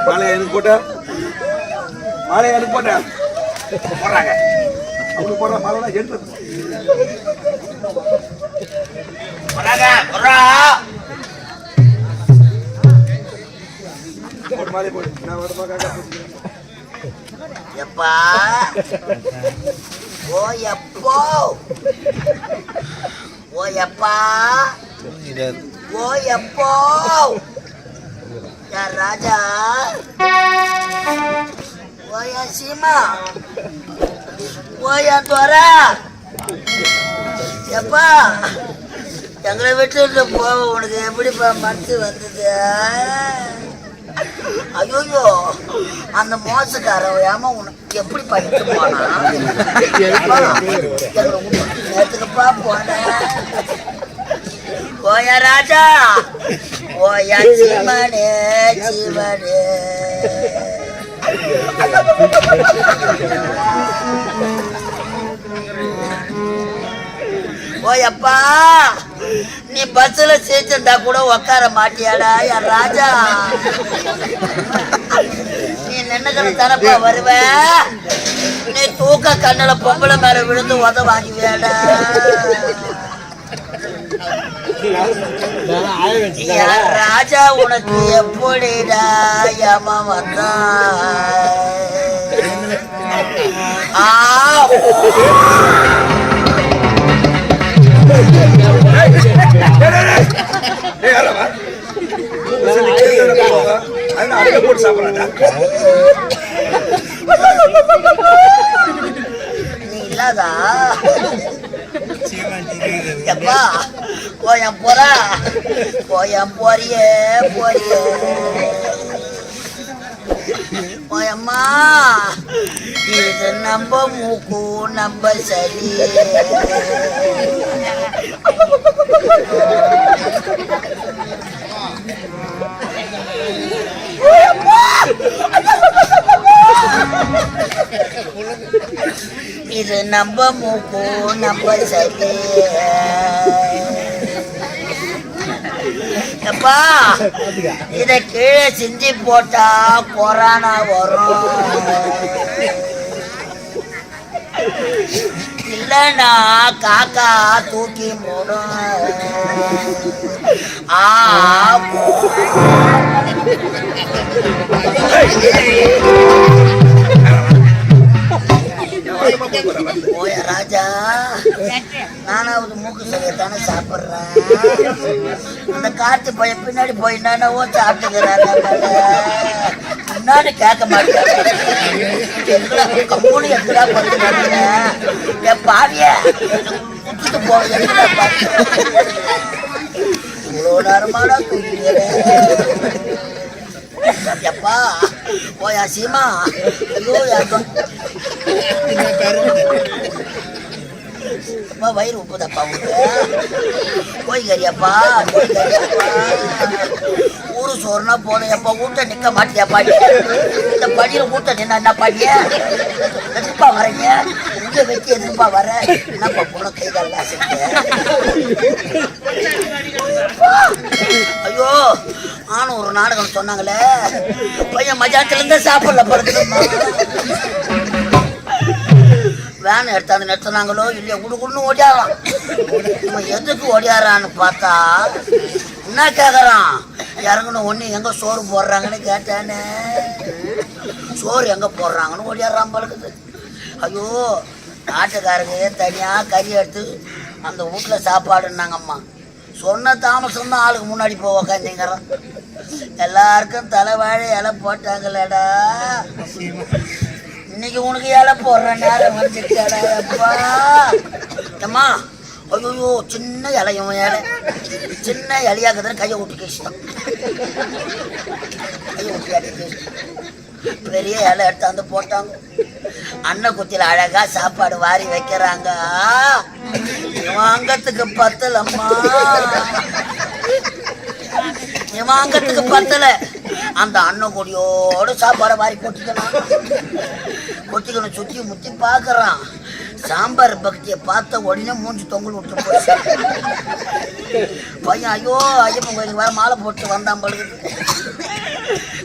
மாலை எனக்கு போட்ட மாலை எனக்கு போட்ட போடுறாங்க அவங்க போடுற மாலை எடுத்து போட்டு மாலை போட்டு நான் வர பார்க்க எப்பா ஓ எப்போ ஓ எப்பா ஓ எப்போ யார் ராஜா ஓயா சீமா ஓயா துவரா எப்பா எங்களை விட்டு போவ உனக்கு எப்படிப்பா மனசு வந்தது? ஐயோ அந்த மோசக்காரன் ஏமா உனக்கு எப்படி பண்ணிட்டு போனா? நேரத்துக்குப்பா போன ஓயா ராஜா ஓயா சிவனே சிவனே ஓயப்பா நீ பஸ்ல சேர்த்திருந்தா கூட உக்கார மாட்டியாடா யார் ராஜா? நீ நின்னுக்கிற தரப்பா வருவ, நீ தூக்க கண்ணுல பொம்பளை மேல விழுந்து உத வாங்குவியாடா? ராஜா உனக்கு எப்படிடா ஏமா வந்தா? நீ இல்லாதா எப்பா போயம் போறா போயம் போறியே போறியே போயம்மா இது நம்ம மூக்கு நம்ம சரி இது நம்ம மூக்கு நம்ம சரி எப்பா இத கீழே சிந்தி போட்டா கொரோனா வரும், இல்லைன்னா காக்கா தூக்கி போடும். ஓய ராஜா நானாவது மூக்கு சரியாத்தானே சாப்பிட்றேன், அந்த காட்டு போய் பின்னாடி போய் என்னவோ சாப்பிட்டுக்கிறாங்க, முன்னாடி கேட்க மாட்டேன். கம்பூனு எங்கடா பண்ணுறாங்க என் பாவிய விட்டுட்டு போ, எங்கடா பார்த்து இவ்வளோ நேரமாடா தூக்கிறேன். எப்பா ஓயா சீமா வயிறு உப்புதப்பா போய்கறியப்பா போய்கறியப்பா ஊரு சோறுனா போதும். எப்ப ஊட்ட நிக்க மாட்டியா பாடிய? இந்த படியில ஊட்ட நின்னா என்ன பாடிய? எதிர்ப்பா வரீங்க உங்க வச்சு எதிர்ப்பா வர என்னப்பா போன கைகால ஐயோ ஆனும் ஒரு நாடகம் சொன்னாங்களே பையன் மஜாத்துல இருந்தா சாப்பிடல படுத்துமா வேன் எடுத்தாந்து நிறுத்தினாங்களோ இல்லையா குடுக்குன்னு ஓடியாரான். இவன் எதுக்கு ஓடியாரான்னு பார்த்தா என்ன கேட்கறான், இறங்கணும் ஒன்று எங்கே சோறு போடுறாங்கன்னு கேட்டானே, சோறு எங்கே போடுறாங்கன்னு ஓடியாரான் பழக்குது. ஐயோ நாட்டுக்காரங்க தனியாக கறி எடுத்து அந்த வீட்டில் சாப்பாடுன்னாங்கம்மா. சொன்ன தாமசம் தான் ஆளுக்கு முன்னாடி போய் உக்காந்துங்கிறான். எல்லாருக்கும் தலைவாழை இலை போட்டாங்களேடா, இன்னைக்கு உனக்கு இலை போடுற நேரம் வந்துட்டாடா. எப்பா ஏம்மா ஐயோ சின்ன இலையும் இலை சின்ன இலையாக்குதுன்னு கையை ஊட்டி கேசிட்டான். கையை ஊட்டி அடி பெரிய இலை எடுத்தாந்து போட்டாங்க. அன்ன குத்தியில் அழகா சாப்பாடு வாரி வைக்கிறாங்க. வாங்கத்துக்கு பத்தலம்மா, வாங்கத்துக்கு பத்தல. அந்த அண்ணன் கொடியோட சாப்பாடை வாரி கொட்டிக்கணும் சுத்தி முத்தி பாக்குறான். சாம்பார் பக்தியை பார்த்த உடனே மூஞ்சி தொங்கல் விட்டு போச்சு. பையன் ஐயோ ஐயப்பன் கோயிலுக்கு வர மாலை போட்டு வந்தான் படுக்குது.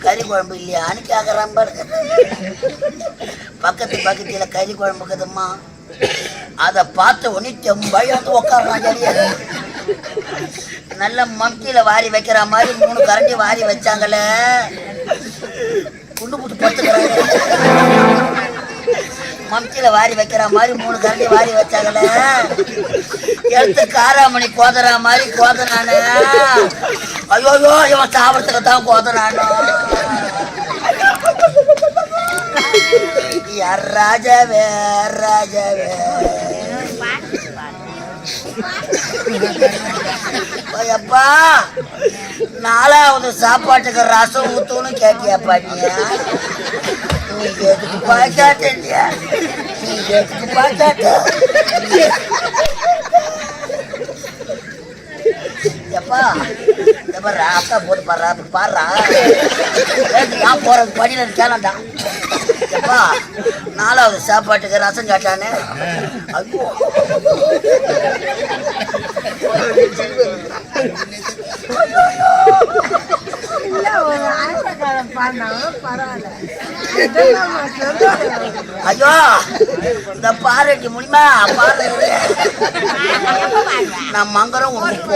கறி குழம்பு இல்லையான்னு கேட்கறான் படுக்கு. பக்கத்துல கறி குழம்பு இருக்குதும்மா. அதை பார்த்த உடனே தெம்பாய் வந்து உட்காடுறான் ஜலியா. நல்ல மம்டியில வாரி வைக்கிற மாதிரி 3 கரண்டி வாரி வச்சாங்கல்ல, குண்டு புட்டு பத்துக்கிறாங்க. மம்டியில வாரி வைக்கிற மாதிரி 3 கரண்டி வாரி வச்சாங்கல்ல, எடுத்து காராமணி கோதற மாதிரி கோதனானு. ஐயோயோ இவன் சாப்பிடத்துக்கு தான் கோதனானோ. யார் ராஜாவே ராஜாவே. அப்பா 4வது சாப்பாட்டுக்கு ரசம் ஊத்துன்னு கேட்டியாப்பா நீ? நீங்க எதுக்கு பாய்ச்சாட்டியா? நீங்க எதுக்கு பாய்ச்சாட்ட? எப்பா எப்ப ராத்தா போட்டு பாடுறா அப்படி பாடுறா. நான் போறது படியில கேளாண்டா. எப்பா 4வது சாப்பாட்டுக்கு ரசம் காட்டானே. ஐயோ ஐயோ இந்த பாரட்டி முடியுமா? பாரு நான் மங்கரம் உனக்கு.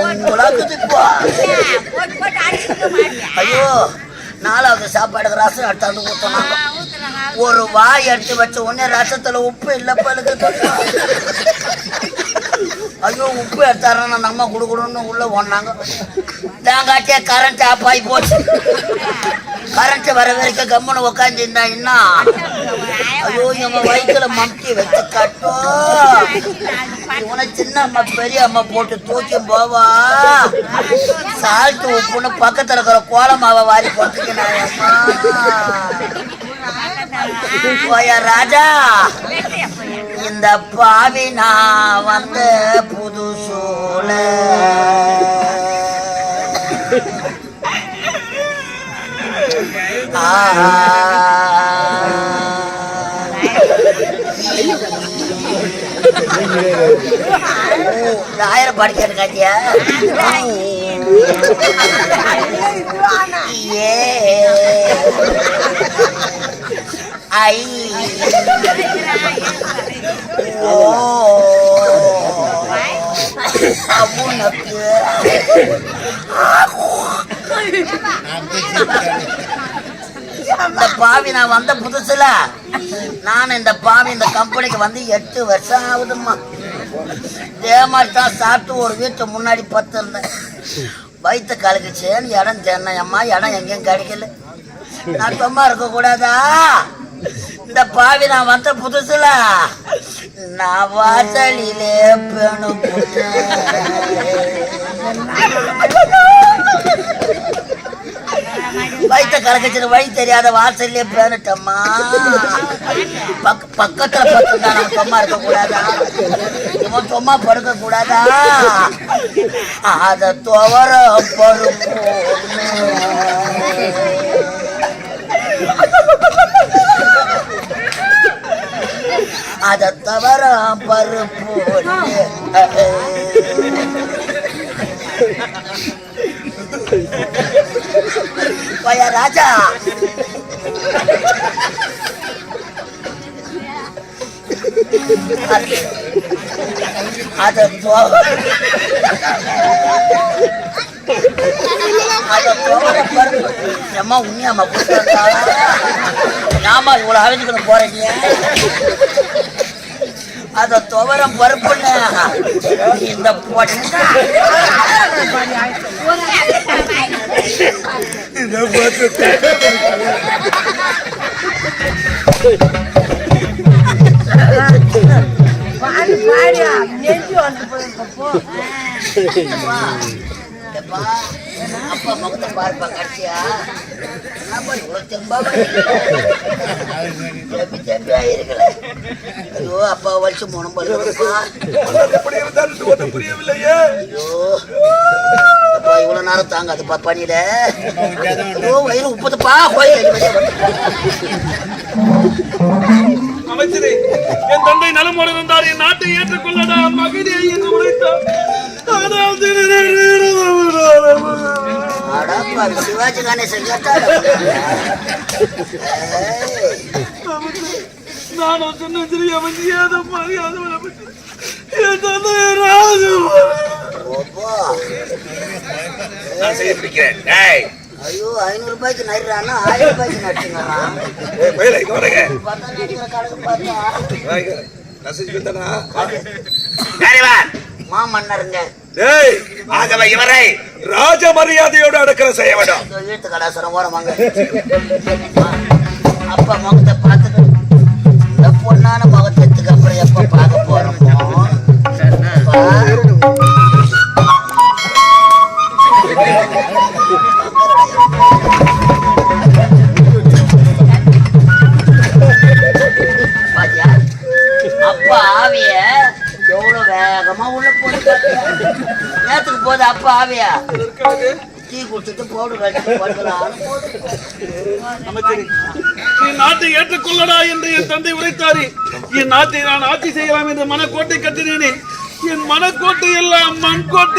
ஐயோ 4வது சாப்பாடுக்கு ரசம் எடுத்தாந்து ஊத்தனாங்க. ஒரு வாய் எடுத்து வச்ச உடனே ரசத்துல உப்பு இல்ல பழுக்கு. ஐயோ உப்பு எடுத்தாரன்னா நம்ம குடுக்கணும்னு உள்ள போனாங்க. தாங்காட்டியா கரண்ட் ஆஃப் ஆகி போச்சு. கரண்ட் வர வரைக்கும் கம்முன்னு உக்காந்துருந்தா என்ன? ஐயோ நம்ம வயிற்றுல மம்டி வச்சு கட்டும். இவனை சின்ன அம்மா பெரிய அம்மா போட்டு தூக்கி போவா. சால்ட்டு உப்புன்னு பக்கத்துல இருக்கிற கோலமாவை வாரி போட்டுக்கினாயம்மா. ராஜா இந்த பாவி நான் வந்த புது சூழ ஆயிரம் பாடி கேட்டு காட்டியா? ஏ ஐ ஓ உனக்கு இந்த பாவி நான் வந்த புதுசுல நான் இந்த பாவி இந்த கம்பெனிக்கு வந்து 8 வருஷம் ஆகுதும்மா. தேமாரி தான் சாப்பிட்டு ஒரு வீட்டு முன்னாடி 10 இருந்தேன். வயிற்று கலக்குச்சேன்னு இடம் சென்னையம்மா. இடம் எங்கேயும் கிடைக்கல. நான் சும்மா இருக்க கூடாதா? இந்த பாவி நான் வந்த புதுசுல நான் வாசலிலே பெணு வயிற்ற கலக்கச்சிட்டு வழி தெரியாத வாசல்லே பேனுட்டம்மா. பக்கத்துல பத்துட்டா நம்ம சும்மா இருக்க கூடாதா? இவன் சும்மா படுக்க கூடாதா? அத துவர பருப்பு அத தவற பருப்பு ராஜா அத அம்மா உண்மையாமா கொடுத்தா ஆமா இவ்வளவு அழிஞ்சுக்கணும் போறீங்க. அத துவரம் பருப்புன்னு இந்த அப்பா முகத்தை பார்ப்பா கட்சியா இருக்கல. ஐயோ அப்பா வலிச்சு மூணு இவ்வளவு நேரம் தாங்காதுப்பா பணியில. ஐயோ வயிறு உப்புதுப்பா கோயில் அமைச்சரே, என் தந்தை நலமோடு இருந்தார். என் நாட்டை ஏற்றுக்கொள்ளடா மகனே என்று உரைத்தார். சிவாஜி கணேசன் கேட்டாரு. நானும் சொன்ன சிறிய மரியாதை மரியாதை என் தந்தை ராஜு நான் செய்ய பிடிக்கிறேன். டேய் ஐயோ 500 ரூபாய்க்கு நடுறானா 1000 ரூபாய்க்கு நட்டுங்கிறான். ஏய் பையல இங்க வரங்க. பார்த்தா நடிக்கிற கணக்கு பார்த்தா வாங்க. நசிச்சு விட்டனா. யாரிவன்? மாமன்னருங்க. டேய் ஆகவே இவரை ராஜ மரியாதையோடு அடக்கம் செய்ய வேண்டும். வீட்டு கடாசரம் ஓரமாங்க. அப்பா முகத்தை பார்த்துட்டு இந்த பொண்ணான முகத்துக்கு அப்புறம் எப்ப பார்க்க போறோம்? அப்பா ஆவிய எவ்வளவு வேகமா உள்ள போட்டு நேத்துக்கு போது அப்பா ஆவியா டீ குடிச்சிட்டு பவுடர் கட்டி போட்டுக்கலாம்னு அமைச்சரே, என் நாட்டை ஏற்றுக்கொள்ளடா என்று என் தந்தை உரைத்தாரே. என் நாட்டை நான் ஆட்சி செய்யலாம் என்று மனக்கோட்டை கட்டினேனே. என் மனக்கோட்டை எல்லாம் மண்கோட்டை.